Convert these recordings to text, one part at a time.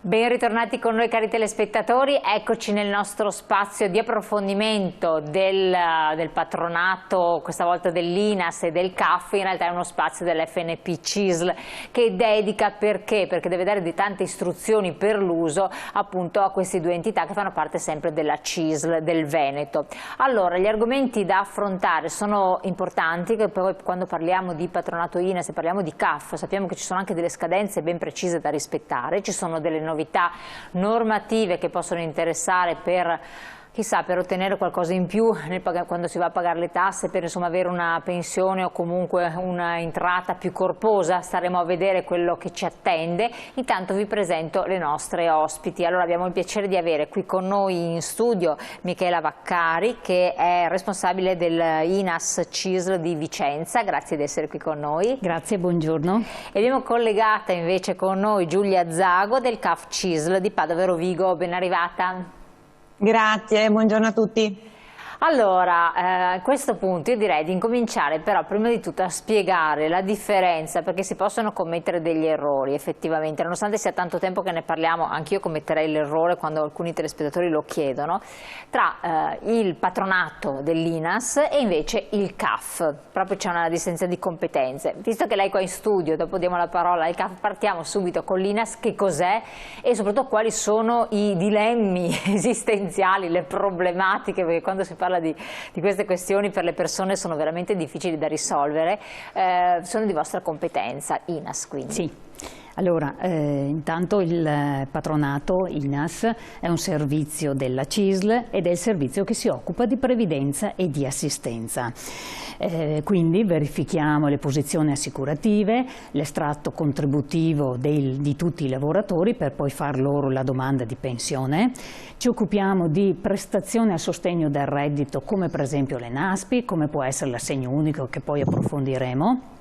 Ben ritornati con noi cari telespettatori, eccoci nel nostro spazio di approfondimento del patronato, questa volta dell'INAS e del CAF. In realtà è uno spazio dell'FNP CISL che dedica, perché deve dare di tante istruzioni per l'uso appunto a queste due entità che fanno parte sempre della CISL del Veneto. Allora, gli argomenti da affrontare sono importanti, che poi quando parliamo di patronato INAS e parliamo di CAF sappiamo che ci sono anche delle scadenze ben precise da rispettare, ci sono delle novità normative che possono interessare per, chissà, per ottenere qualcosa in più quando si va a pagare le tasse, per insomma avere una pensione o comunque una entrata più corposa. Staremo a vedere quello che ci attende. Intanto vi presento le nostre ospiti. Allora, abbiamo il piacere di avere qui con noi in studio Michela Vaccari, che è responsabile del INAS CISL di Vicenza. Grazie di essere qui con noi. Grazie, buongiorno. E abbiamo collegata invece con noi Giulia Zago del CAF CISL di Padova e Rovigo. Ben arrivata. Grazie, buongiorno a tutti. Allora, a questo punto io direi di incominciare però prima di tutto a spiegare la differenza, perché si possono commettere degli errori effettivamente, nonostante sia tanto tempo che ne parliamo, anch'io commetterei l'errore quando alcuni telespettatori lo chiedono, tra il patronato dell'INAS e invece il CAF. Proprio c'è una distinzione di competenze. Visto che lei è qua in studio, dopo diamo la parola al CAF, partiamo subito con l'INAS, che cos'è e soprattutto quali sono i dilemmi esistenziali, le problematiche, perché quando si parla di queste questioni per le persone sono veramente difficili da risolvere, sono di vostra competenza, INAS quindi. Sì. Allora, intanto il patronato INAS è un servizio della CISL ed è il servizio che si occupa di previdenza e di assistenza. Quindi verifichiamo le posizioni assicurative, l'estratto contributivo di tutti i lavoratori per poi far loro la domanda di pensione. Ci occupiamo di prestazioni a sostegno del reddito come per esempio le NASPI, come può essere l'assegno unico che poi approfondiremo.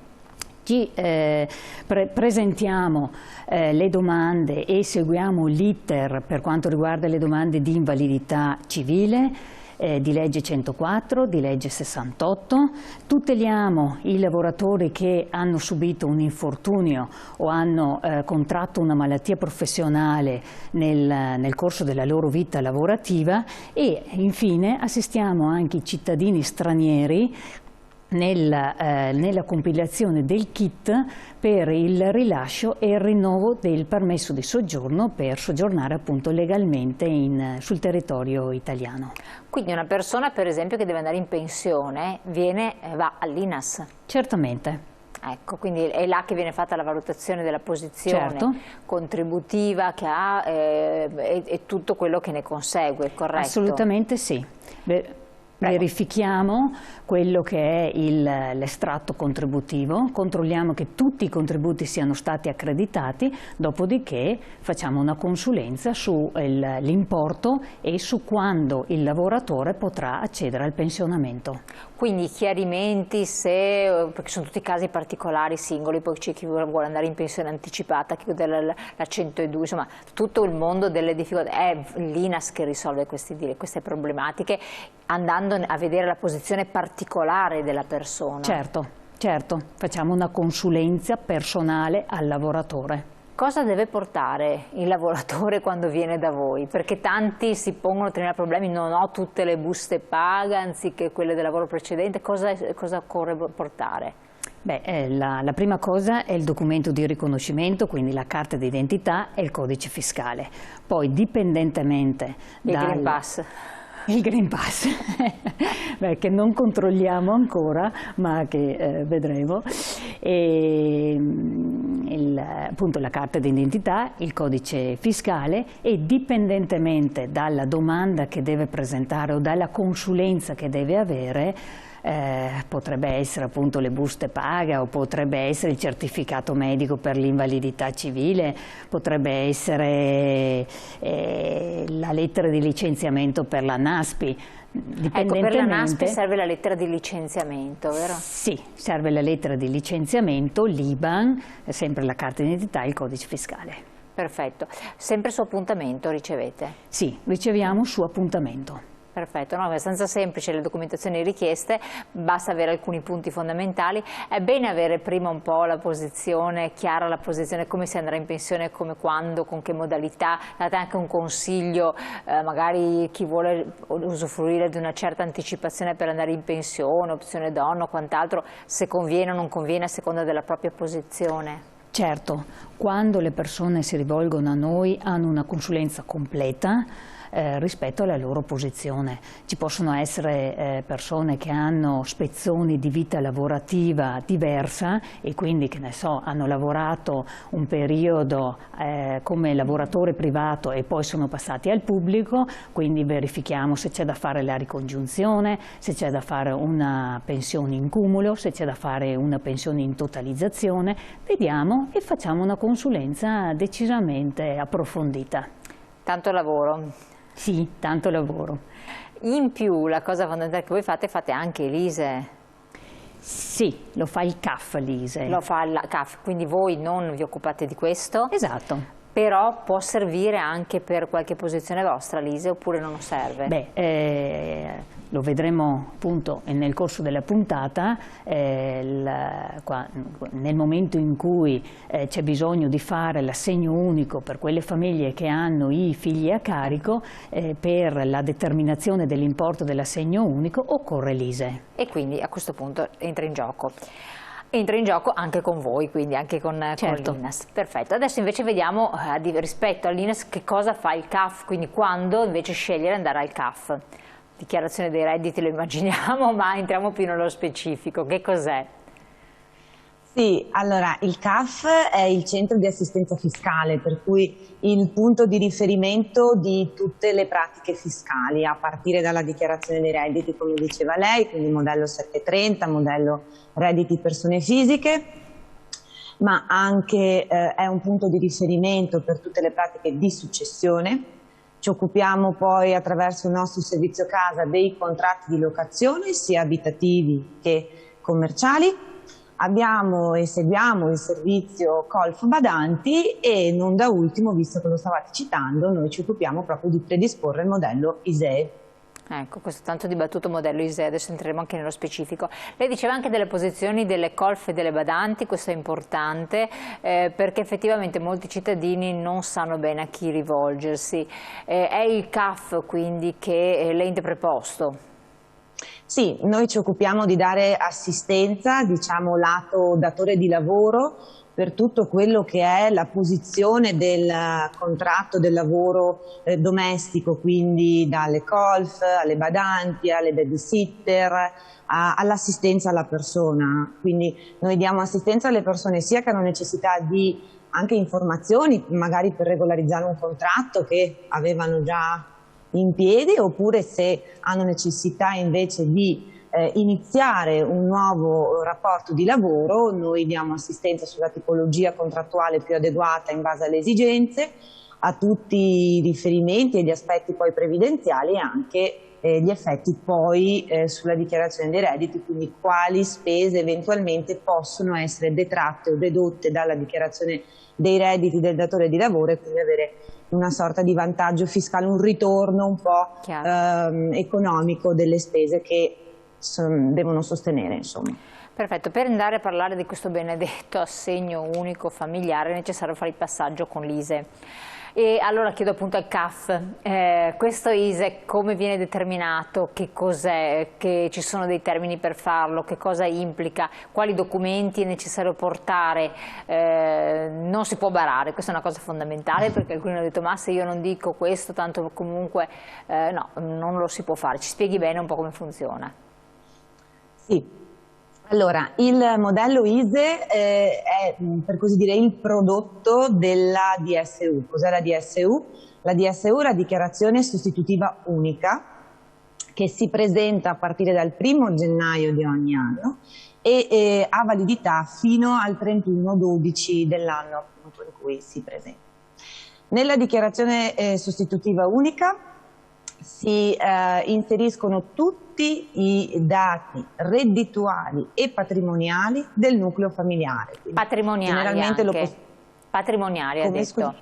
Ci presentiamo le domande e seguiamo l'iter per quanto riguarda le domande di invalidità civile, di legge 104, di legge 68, tuteliamo i lavoratori che hanno subito un infortunio o hanno contratto una malattia professionale nel corso della loro vita lavorativa e infine assistiamo anche i cittadini stranieri nella compilazione del kit per il rilascio e il rinnovo del permesso di soggiorno per soggiornare appunto legalmente sul territorio italiano. Quindi una persona per esempio che deve andare in pensione va all'INAS? Certamente. Ecco, quindi è là che viene fatta la valutazione della posizione contributiva che ha e tutto quello che ne consegue, corretto? Assolutamente sì. Verifichiamo quello che è l'estratto contributivo, controlliamo che tutti i contributi siano stati accreditati, dopodiché facciamo una consulenza sull'importo e su quando il lavoratore potrà accedere al pensionamento. Quindi chiarimenti, perché sono tutti casi particolari, singoli, poi c'è chi vuole andare in pensione anticipata, chi la 102, insomma tutto il mondo delle difficoltà. È l'INAS che risolve queste problematiche andando a vedere la posizione particolare della persona. Certo, facciamo una consulenza personale al lavoratore. Cosa deve portare il lavoratore quando viene da voi? Perché tanti si pongono determinati problemi, non ho tutte le buste paga anziché quelle del lavoro precedente, cosa occorre portare? Beh, la prima cosa è il documento di riconoscimento, quindi la carta d'identità e il codice fiscale. Poi dipendentemente dal Green Pass. Il Green Pass, che non controlliamo ancora, ma che vedremo, appunto la carta d'identità, il codice fiscale e dipendentemente dalla domanda che deve presentare o dalla consulenza che deve avere, potrebbe essere appunto le buste paga o potrebbe essere il certificato medico per l'invalidità civile, potrebbe essere la lettera di licenziamento per la NASPI. Ecco, per la NASPI serve la lettera di licenziamento, vero? Sì, serve la lettera di licenziamento, l'IBAN, sempre la carta d'identità e il codice fiscale. Perfetto. Sempre su appuntamento ricevete? Sì, riceviamo su appuntamento. Perfetto, no, è abbastanza semplice le documentazioni richieste, basta avere alcuni punti fondamentali. È bene avere prima un po' la posizione, chiara la posizione, come si andrà in pensione, come, quando, con che modalità. Date anche un consiglio, magari chi vuole usufruire di una certa anticipazione per andare in pensione, opzione donna o quant'altro, se conviene o non conviene a seconda della propria posizione. Certo, quando le persone si rivolgono a noi hanno una consulenza completa rispetto alla loro posizione. Ci possono essere persone che hanno spezzoni di vita lavorativa diversa e quindi, che ne so, hanno lavorato un periodo come lavoratore privato e poi sono passati al pubblico, quindi verifichiamo se c'è da fare la ricongiunzione, se c'è da fare una pensione in cumulo, se c'è da fare una pensione in totalizzazione, vediamo e facciamo una consulenza decisamente approfondita. Tanto lavoro. Sì, tanto lavoro. In più la cosa fondamentale che voi fate anche l'ISEE. Sì, lo fa il CAF l'ISEE. Lo fa il CAF, quindi voi non vi occupate di questo? Esatto. Però può servire anche per qualche posizione vostra l'ISEE oppure non serve? Beh, lo vedremo appunto nel corso della puntata, nel momento in cui c'è bisogno di fare l'assegno unico per quelle famiglie che hanno i figli a carico, per la determinazione dell'importo dell'assegno unico occorre l'ISEE. E quindi a questo punto entra in gioco. Entra in gioco anche con voi, quindi anche con l'INAS. Perfetto, adesso invece vediamo rispetto all'INAS che cosa fa il CAF, quindi quando invece scegliere di andare al CAF. Dichiarazione dei redditi lo immaginiamo, ma entriamo più nello specifico. Che cos'è? Sì, allora il CAF è il centro di assistenza fiscale, per cui il punto di riferimento di tutte le pratiche fiscali, a partire dalla dichiarazione dei redditi, come diceva lei, quindi modello 730, modello redditi persone fisiche, ma anche è un punto di riferimento per tutte le pratiche di successione. Ci occupiamo poi attraverso il nostro servizio casa dei contratti di locazione, sia abitativi che commerciali. Abbiamo e seguiamo il servizio Colf Badanti e non da ultimo, visto che lo stavate citando, noi ci occupiamo proprio di predisporre il modello ISEE. Ecco, questo tanto dibattuto modello ISEE, adesso entreremo anche nello specifico. Lei diceva anche delle posizioni delle Colf e delle badanti, questo è importante perché effettivamente molti cittadini non sanno bene a chi rivolgersi. È il CAF quindi che è l'ente preposto? Sì, noi ci occupiamo di dare assistenza, diciamo lato datore di lavoro, per tutto quello che è la posizione del contratto del lavoro domestico, quindi dalle colf, alle badanti, alle babysitter, all'assistenza alla persona. Quindi noi diamo assistenza alle persone sia che hanno necessità di anche informazioni, magari per regolarizzare un contratto che avevano già in piedi, oppure se hanno necessità invece di iniziare un nuovo rapporto di lavoro, noi diamo assistenza sulla tipologia contrattuale più adeguata in base alle esigenze, a tutti i riferimenti e gli aspetti poi previdenziali e anche gli effetti poi sulla dichiarazione dei redditi, quindi quali spese eventualmente possono essere detratte o dedotte dalla dichiarazione dei redditi del datore di lavoro e quindi avere una sorta di vantaggio fiscale, un ritorno un po' economico delle spese che devono sostenere, insomma. Perfetto, per andare a parlare di questo benedetto assegno unico familiare è necessario fare il passaggio con l'ISEE. E allora chiedo appunto al CAF, questo ISEE come viene determinato, che cos'è, che ci sono dei termini per farlo, che cosa implica, quali documenti è necessario portare, non si può barare, questa è una cosa fondamentale perché alcuni hanno detto ma se io non dico questo tanto comunque no, non lo si può fare, ci spieghi bene un po' come funziona. Sì. Allora, il modello ISEE è per così dire il prodotto della DSU. Cos'è la DSU? La DSU è la dichiarazione sostitutiva unica che si presenta a partire dal 1° gennaio di ogni anno e ha validità fino al 31/12 dell'anno in cui si presenta. Nella dichiarazione sostitutiva unica si inseriscono tutti i dati reddituali e patrimoniali del nucleo familiare. Quindi patrimoniali anche? Patrimoniali ha detto?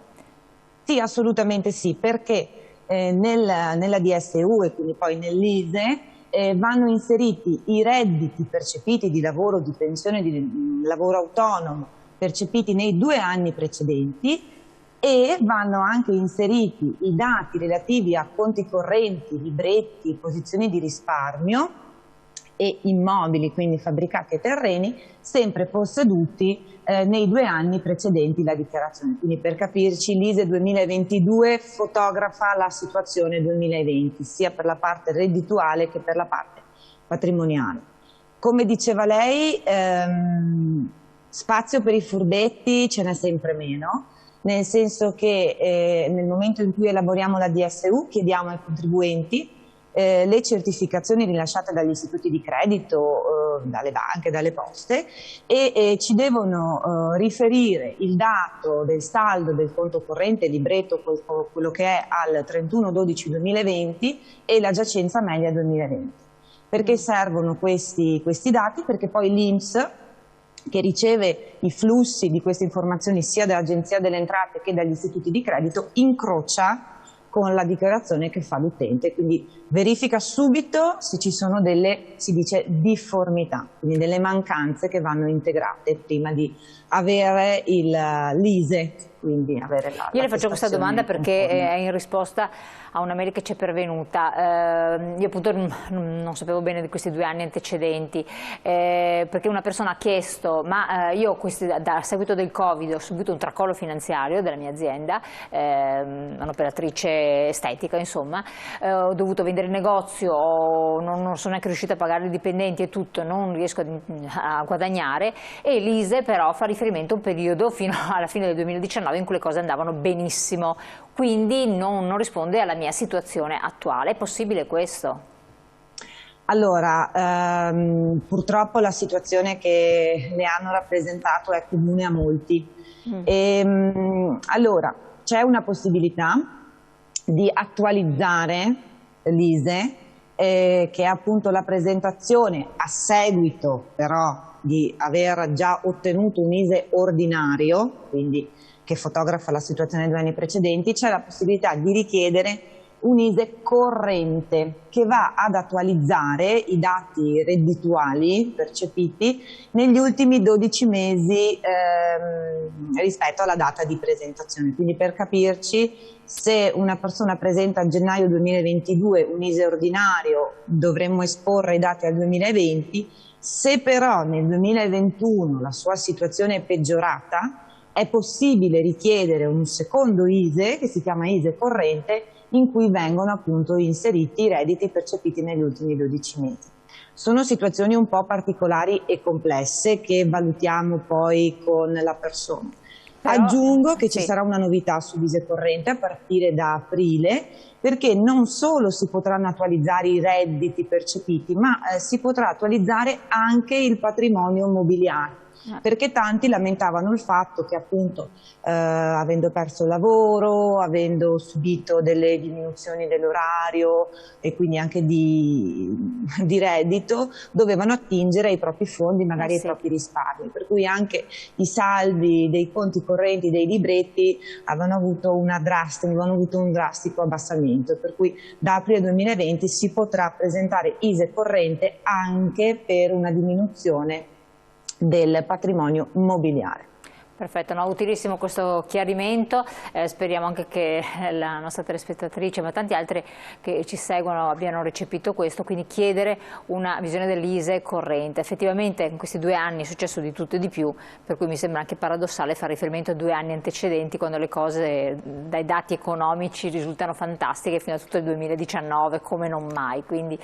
Sì, assolutamente sì, perché nella DSU e quindi poi nell'ISEE vanno inseriti i redditi percepiti di lavoro, di pensione di lavoro autonomo percepiti nei 2 anni precedenti, e vanno anche inseriti i dati relativi a conti correnti, libretti, posizioni di risparmio e immobili, quindi fabbricati e terreni, sempre posseduti nei 2 anni precedenti la dichiarazione. Quindi, per capirci, l'ISEE 2022 fotografa la situazione 2020, sia per la parte reddituale che per la parte patrimoniale. Come diceva lei, spazio per i furbetti ce n'è sempre meno, nel senso che nel momento in cui elaboriamo la DSU chiediamo ai contribuenti le certificazioni rilasciate dagli istituti di credito, dalle banche, dalle poste, e ci devono riferire il dato del saldo del conto corrente libretto, quello che è al 31/12/2020, e la giacenza media 2020. Perché servono questi dati? Perché poi l'INPS, che riceve i flussi di queste informazioni sia dall'Agenzia delle Entrate che dagli istituti di credito, incrocia con la dichiarazione che fa l'utente, quindi verifica subito se ci sono delle, si dice, difformità, quindi delle mancanze che vanno integrate prima di avere l'ISEE, quindi avere la Io le faccio questa domanda perché è in risposta a una mail che ci è pervenuta. Io appunto non sapevo bene di questi 2 anni antecedenti, perché una persona ha chiesto, ma io a seguito del Covid ho subito un tracollo finanziario della mia azienda, un'operatrice estetica insomma, ho dovuto vendere il negozio, non sono neanche riuscita a pagare i dipendenti e tutto, non riesco a guadagnare, e l'ISEE però fa riferimento a un periodo fino alla fine del 2019 in cui le cose andavano benissimo, quindi non risponde alla mia situazione attuale. È possibile questo? Allora, purtroppo la situazione che le hanno rappresentato è comune a molti. Allora, c'è una possibilità di attualizzare l'ISEE, che è appunto la presentazione a seguito però di aver già ottenuto un ISEE ordinario, quindi che fotografa la situazione dei 2 anni precedenti. C'è la possibilità di richiedere un ISEE corrente che va ad attualizzare i dati reddituali percepiti negli ultimi 12 mesi rispetto alla data di presentazione. Quindi, per capirci, se una persona presenta a gennaio 2022 un ISEE ordinario, dovremmo esporre i dati al 2020. Se però nel 2021 la sua situazione è peggiorata, è possibile richiedere un secondo ISEE, che si chiama ISEE corrente, in cui vengono appunto inseriti i redditi percepiti negli ultimi 12 mesi. Sono situazioni un po' particolari e complesse che valutiamo poi con la persona. Però, aggiungo che ci sarà una novità sull'ISEE corrente a partire da aprile, perché non solo si potranno attualizzare i redditi percepiti, ma si potrà attualizzare anche il patrimonio immobiliare. Perché tanti lamentavano il fatto che appunto avendo perso il lavoro, avendo subito delle diminuzioni dell'orario e quindi anche di reddito, dovevano attingere ai propri fondi, magari ai propri risparmi, per cui anche i saldi dei conti correnti dei libretti avevano avuto un drastico abbassamento, per cui da aprile 2020 si potrà presentare ISEE corrente anche per una diminuzione del patrimonio immobiliare. Perfetto, no, utilissimo questo chiarimento, speriamo anche che la nostra telespettatrice ma tanti altri che ci seguono abbiano recepito questo, quindi chiedere una visione dell'ISEE corrente. Effettivamente in questi 2 anni è successo di tutto e di più, per cui mi sembra anche paradossale fare riferimento a 2 anni antecedenti quando le cose dai dati economici risultano fantastiche fino a tutto il 2019 come non mai, quindi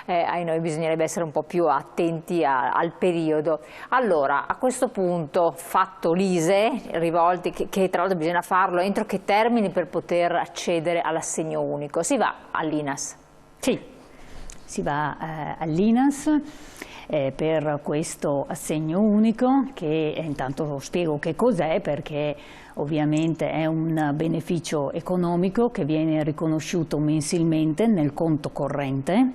a noi bisognerebbe essere un po' più attenti al periodo. Allora, a questo punto, fatto l'ISEE, rivolti, che tra l'altro bisogna farlo entro che termini per poter accedere all'assegno unico? Si va all'INAS? Sì, si va all'INAS per questo assegno unico, che intanto spiego che cos'è, perché ovviamente è un beneficio economico che viene riconosciuto mensilmente nel conto corrente,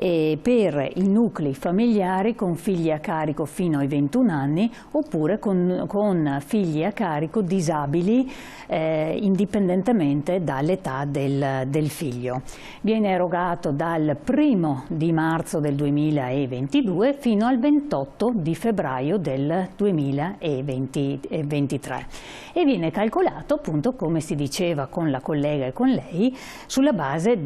e per i nuclei familiari con figli a carico fino ai 21 anni oppure con figli a carico disabili indipendentemente dall'età del figlio. Viene erogato dal 1° di marzo del 2022 fino al 28 di febbraio del 2023 e viene calcolato, appunto, come si diceva con la collega e con lei, sulla base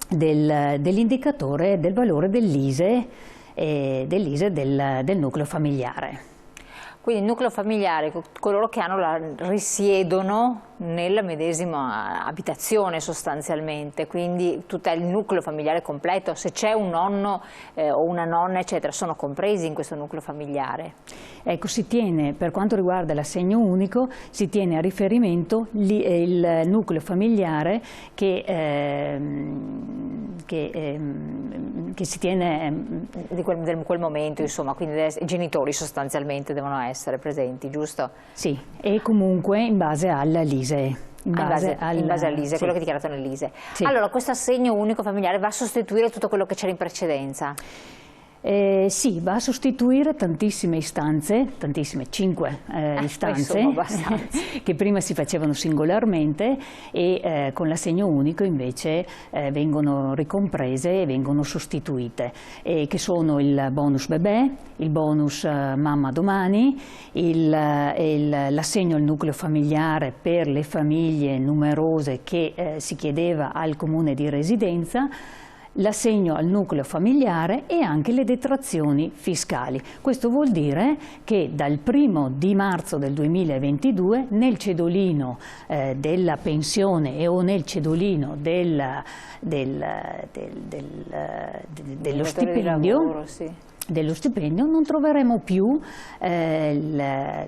dell'indicatore del valore dell'ISEE del nucleo familiare. Quindi il nucleo familiare, coloro che risiedono nella medesima abitazione sostanzialmente, quindi tutto il nucleo familiare completo, se c'è un nonno o una nonna eccetera, sono compresi in questo nucleo familiare. Ecco, si tiene, per quanto riguarda l'assegno unico, si tiene a riferimento il nucleo familiare che si tiene di quel momento, insomma, quindi i genitori sostanzialmente devono essere presenti, giusto? Sì, e comunque in base alla LISEE. In base all'ISEE, sì, quello che è dichiarato nell'ISEE. Sì. Allora, questo assegno unico familiare va a sostituire tutto quello che c'era in precedenza? Sì, va a sostituire tantissime istanze, 5 istanze che prima si facevano singolarmente e con l'assegno unico invece vengono ricomprese e vengono sostituite, che sono il bonus bebè, il bonus mamma domani, l'assegno al nucleo familiare per le famiglie numerose che si chiedeva al comune di residenza, l'assegno al nucleo familiare e anche le detrazioni fiscali. Questo vuol dire che dal 1° di marzo del 2022 nel cedolino della pensione o nel cedolino dello stipendio, dello stipendio non troveremo più le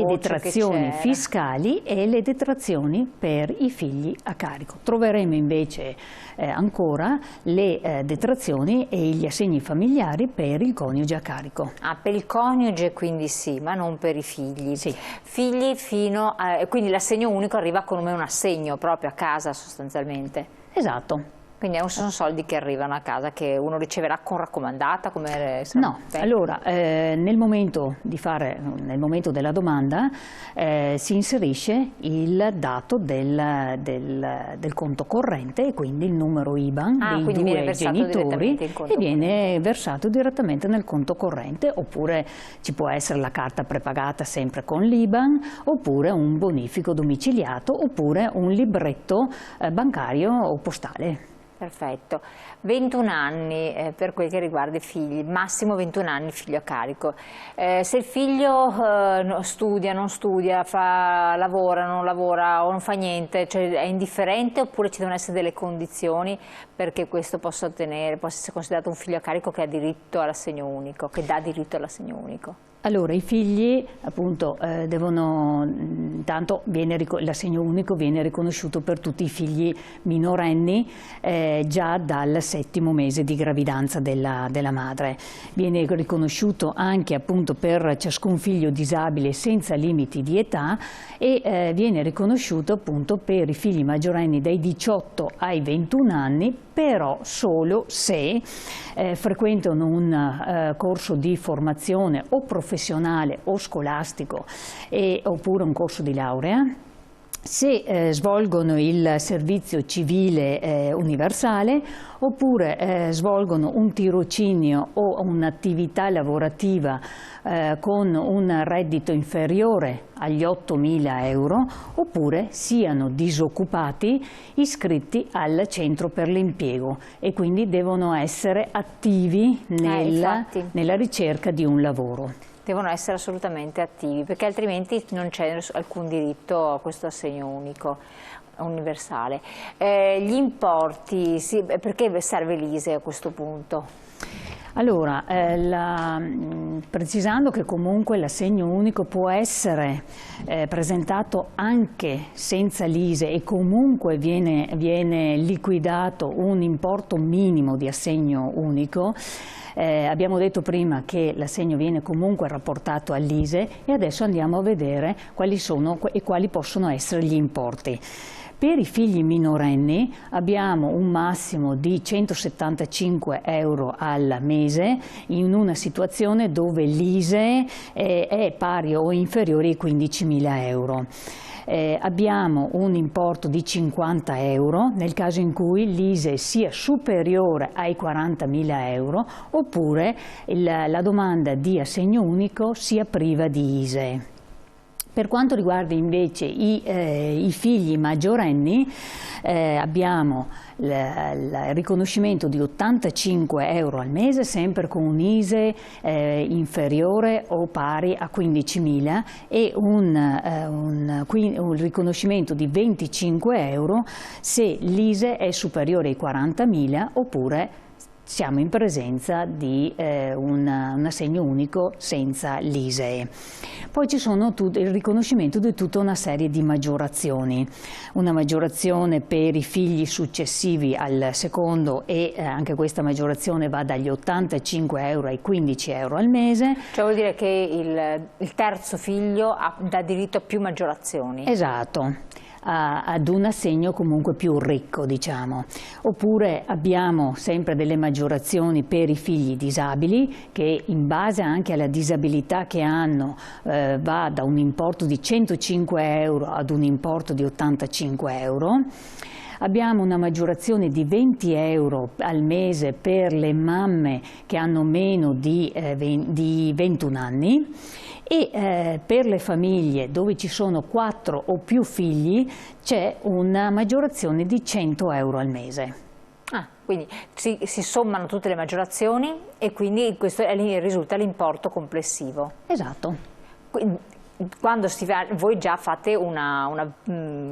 detrazioni fiscali e le detrazioni per i figli a carico. Troveremo invece ancora le detrazioni e gli assegni familiari per il coniuge a carico. Ah, per il coniuge quindi sì, ma non per i figli. Sì. Figli fino a... quindi l'assegno unico arriva come un assegno proprio a casa sostanzialmente. Esatto. Quindi sono soldi che arrivano a casa, che uno riceverà con raccomandata? Come no, allora nel momento della domanda si inserisce il dato del conto corrente e quindi il numero IBAN dei due genitori e viene versato direttamente nel conto corrente, oppure ci può essere la carta prepagata sempre con l'IBAN, oppure un bonifico domiciliato, oppure un libretto bancario o postale. Perfetto. 21 anni per quel che riguarda i figli, massimo 21 anni il figlio a carico. Se il figlio studia, non studia, lavora, non lavora o non fa niente, cioè è indifferente, oppure ci devono essere delle condizioni perché questo possa essere considerato un figlio a carico che ha diritto all'assegno unico, che dà diritto all'assegno unico? Allora, i figli appunto intanto l'assegno unico viene riconosciuto per tutti i figli minorenni già dal 7° mese di gravidanza della madre. Viene riconosciuto anche appunto per ciascun figlio disabile senza limiti di età e viene riconosciuto appunto per i figli maggiorenni dai 18 ai 21 anni, però solo se frequentano un corso di formazione o professionale o scolastico oppure un corso di laurea, se svolgono il servizio civile universale oppure svolgono un tirocinio o un'attività lavorativa con un reddito inferiore agli 8.000 euro, oppure siano disoccupati iscritti al centro per l'impiego e quindi devono essere attivi nella ricerca di un lavoro. Devono essere assolutamente attivi, perché altrimenti non c'è alcun diritto a questo assegno unico universale. Gli importi, perché serve l'ISEE a questo punto? Allora, precisando che comunque l'assegno unico può essere presentato anche senza l'ISEE e comunque viene liquidato un importo minimo di assegno unico, Abbiamo detto prima che l'assegno viene comunque rapportato all'ISEE e adesso andiamo a vedere quali sono e quali possono essere gli importi. Per i figli minorenni abbiamo un massimo di 175 euro al mese in una situazione dove l'ISEE è pari o inferiore ai 15.000 euro. Abbiamo un importo di 50 euro nel caso in cui l'ISEE sia superiore ai 40.000 euro oppure la domanda di assegno unico sia priva di ISEE. Per quanto riguarda invece i figli maggiorenni, abbiamo il riconoscimento di 85 euro al mese, sempre con un ISEE inferiore o pari a 15.000 e un riconoscimento di 25 euro se l'ISEE è superiore ai 40.000 oppure siamo in presenza di un assegno unico senza l'ISEE. Poi ci sono il riconoscimento di tutta una serie di maggiorazioni. Una maggiorazione per i figli successivi al secondo e anche questa maggiorazione va dagli 85 euro ai 15 euro al mese. Cioè vuol dire che il terzo figlio dà diritto a più maggiorazioni? Esatto. Ad un assegno comunque più ricco, diciamo. Oppure abbiamo sempre delle maggiorazioni per i figli disabili che in base anche alla disabilità che hanno va da un importo di 105 euro ad un importo di 85 euro. Abbiamo una maggiorazione di 20 euro al mese per le mamme che hanno meno di 21 anni e per le famiglie dove ci sono 4 o più figli c'è una maggiorazione di 100 euro al mese. Quindi si sommano tutte le maggiorazioni e quindi questo risulta l'importo complessivo. Esatto. Quando voi già fate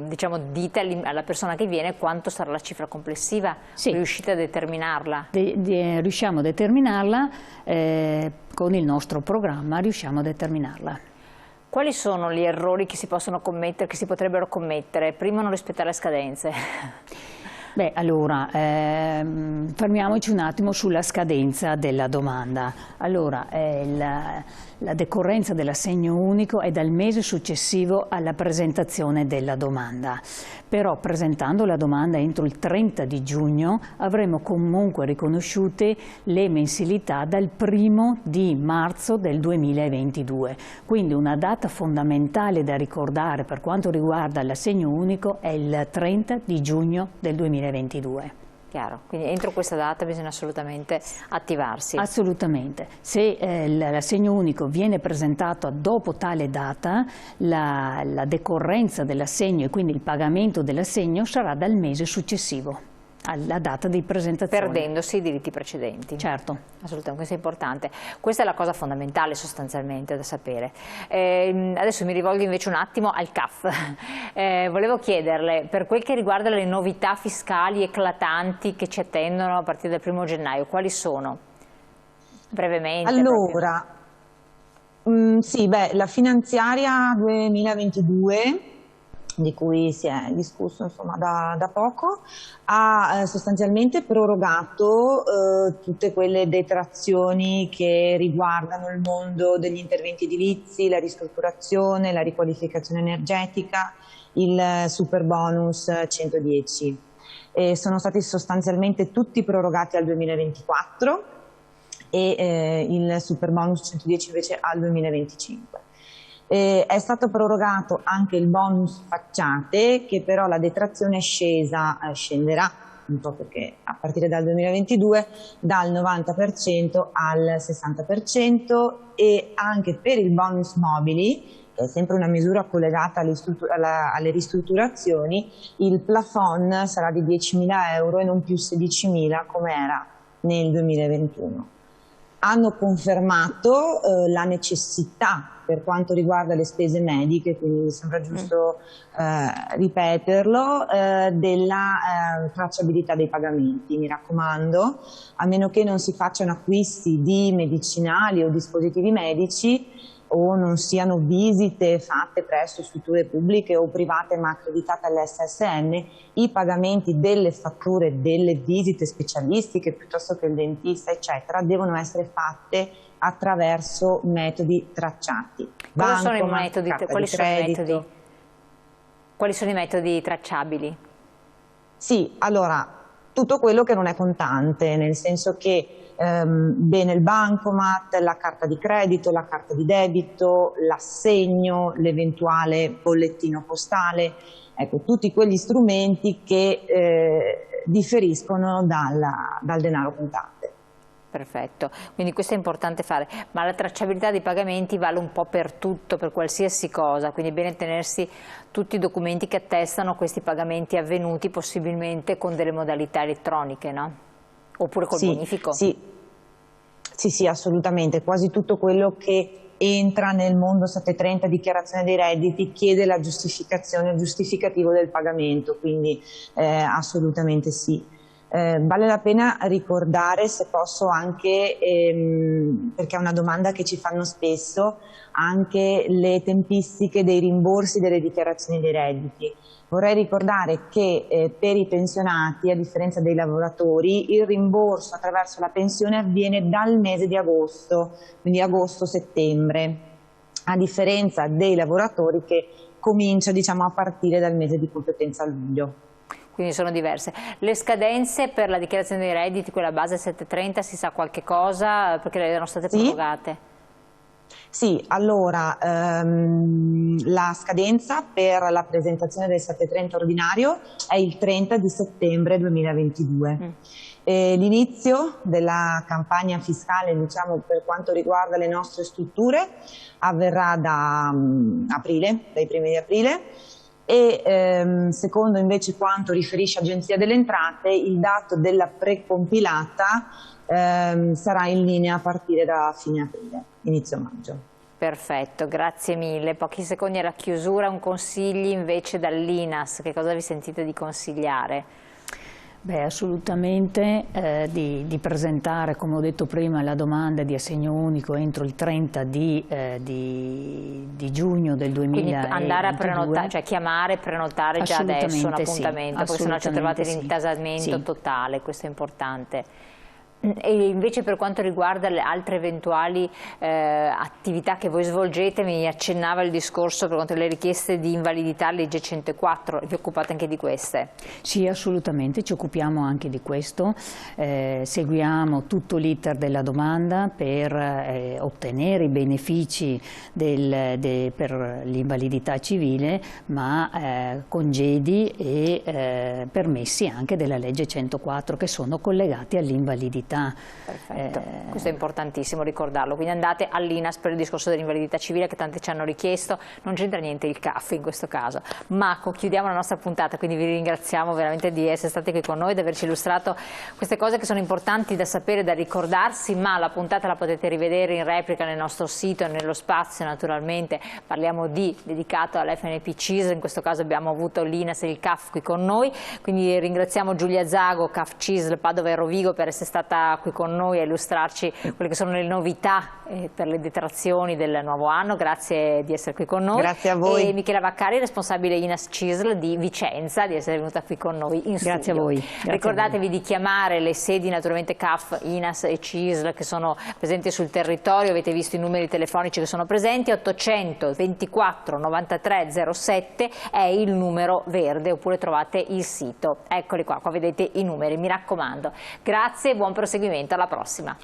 diciamo, dite alla persona che viene quanto sarà la cifra complessiva? Sì. Riuscite a determinarla? Riusciamo a determinarla, con il nostro programma riusciamo a determinarla. Quali sono gli errori che si possono commettere, che si potrebbero commettere? Primo, non rispettare le scadenze. Beh, allora, fermiamoci un attimo sulla scadenza della domanda. Allora, la decorrenza dell'assegno unico è dal mese successivo alla presentazione della domanda. Però presentando la domanda entro il 30 di giugno avremo comunque riconosciute le mensilità dal 1° di marzo del 2022. Quindi una data fondamentale da ricordare per quanto riguarda l'assegno unico è il 30 di giugno del 2022. Chiaro, quindi entro questa data bisogna assolutamente attivarsi. Assolutamente. Se l'assegno unico viene presentato dopo tale data, la decorrenza dell'assegno e quindi il pagamento dell'assegno sarà dal mese successivo alla data di presentazione. Perdendosi i diritti precedenti. Certo. Assolutamente, questo è importante. Questa è la cosa fondamentale sostanzialmente da sapere. Adesso mi rivolgo invece un attimo al CAF. Volevo chiederle, per quel che riguarda le novità fiscali eclatanti che ci attendono a partire dal 1° gennaio, quali sono? Brevemente. Allora, sì, la finanziaria 2022 di cui si è discusso insomma, da poco, ha sostanzialmente prorogato tutte quelle detrazioni che riguardano il mondo degli interventi edilizi, la ristrutturazione, la riqualificazione energetica, il super bonus 110. Sono stati sostanzialmente tutti prorogati al 2024 e il super bonus 110 invece al 2025. È stato prorogato anche il bonus facciate, che però la detrazione scenderà, un po' perché a partire dal 2022, dal 90% al 60% e anche per il bonus mobili, che è sempre una misura collegata alle ristrutturazioni, il plafond sarà di 10.000 euro e non più 16.000 come era nel 2021. Hanno confermato la necessità per quanto riguarda le spese mediche, quindi mi sembra giusto ripeterlo, della tracciabilità dei pagamenti. Mi raccomando, a meno che non si facciano acquisti di medicinali o dispositivi medici, o non siano visite fatte presso strutture pubbliche o private ma accreditate all'SSN, i pagamenti delle fatture delle visite specialistiche piuttosto che il dentista eccetera devono essere fatte attraverso metodi tracciati. Quali sono i metodi tracciabili? Sì, allora tutto quello che non è contante, nel senso che bene il bancomat, la carta di credito, la carta di debito, l'assegno, l'eventuale bollettino postale, ecco, tutti quegli strumenti che differiscono dal denaro contante. Perfetto, quindi questo è importante fare, ma la tracciabilità dei pagamenti vale un po' per tutto, per qualsiasi cosa, quindi è bene tenersi tutti i documenti che attestano questi pagamenti avvenuti, possibilmente con delle modalità elettroniche, no? Oppure col bonifico? Sì, assolutamente, quasi tutto quello che entra nel mondo 730 dichiarazione dei redditi chiede la giustificazione, il giustificativo del pagamento, quindi assolutamente sì. Vale la pena ricordare, se posso anche, perché è una domanda che ci fanno spesso, anche le tempistiche dei rimborsi delle dichiarazioni dei redditi. Vorrei ricordare che per i pensionati, a differenza dei lavoratori, il rimborso attraverso la pensione avviene dal mese di agosto, quindi agosto-settembre, a differenza dei lavoratori che comincia a partire dal mese di competenza a luglio. Quindi sono diverse. Le scadenze per la dichiarazione dei redditi, quella base 730, si sa qualche cosa? Perché le erano state prorogate? Sì, allora la scadenza per la presentazione del 730 ordinario è il 30 di settembre 2022. L'inizio della campagna fiscale, per quanto riguarda le nostre strutture, avverrà da aprile, dai primi di aprile, e secondo invece quanto riferisce Agenzia delle Entrate, il dato della precompilata sarà in linea a partire da fine aprile, inizio maggio. Perfetto, grazie mille. Pochi secondi alla chiusura, un consiglio invece dall'INAS, che cosa vi sentite di consigliare? Beh, assolutamente di presentare, come ho detto prima, la domanda di assegno unico entro il 30 di giugno del 2022. Quindi andare a prenotare, cioè chiamare e prenotare già adesso un appuntamento, perché sennò ci trovate l'intasamento totale, questo è importante. E invece per quanto riguarda le altre eventuali attività che voi svolgete, mi accennava il discorso per quanto le richieste di invalidità legge 104, vi occupate anche di queste? Sì, assolutamente, ci occupiamo anche di questo, seguiamo tutto l'iter della domanda per ottenere i benefici per l'invalidità civile, ma congedi e permessi anche della legge 104 che sono collegati all'invalidità. Perfetto, questo è importantissimo ricordarlo, quindi andate all'INAS per il discorso dell'invalidità civile che tanti ci hanno richiesto, non c'entra niente il CAF in questo caso. Ma chiudiamo la nostra puntata, quindi vi ringraziamo veramente di essere stati qui con noi, di averci illustrato queste cose che sono importanti da sapere, da ricordarsi, ma la puntata la potete rivedere in replica nel nostro sito e nello spazio naturalmente, parliamo dedicato all'FNP CISL, in questo caso abbiamo avuto l'INAS e il CAF qui con noi, quindi ringraziamo Giulia Zago, CAF CISL Padova e Rovigo per essere stata qui con noi a illustrarci quelle che sono le novità per le detrazioni del nuovo anno. Grazie di essere qui con noi. Grazie a voi. E Michela Vaccari, responsabile INAS CISL di Vicenza, di essere venuta qui con noi in studio. Grazie a voi. Ricordatevi di chiamare le sedi naturalmente CAF, INAS e CISL che sono presenti sul territorio, avete visto i numeri telefonici che sono presenti, 800 24 93 07 è il numero verde, oppure trovate il sito. Eccoli qua vedete i numeri, mi raccomando. Grazie e buon proseguimento, alla prossima.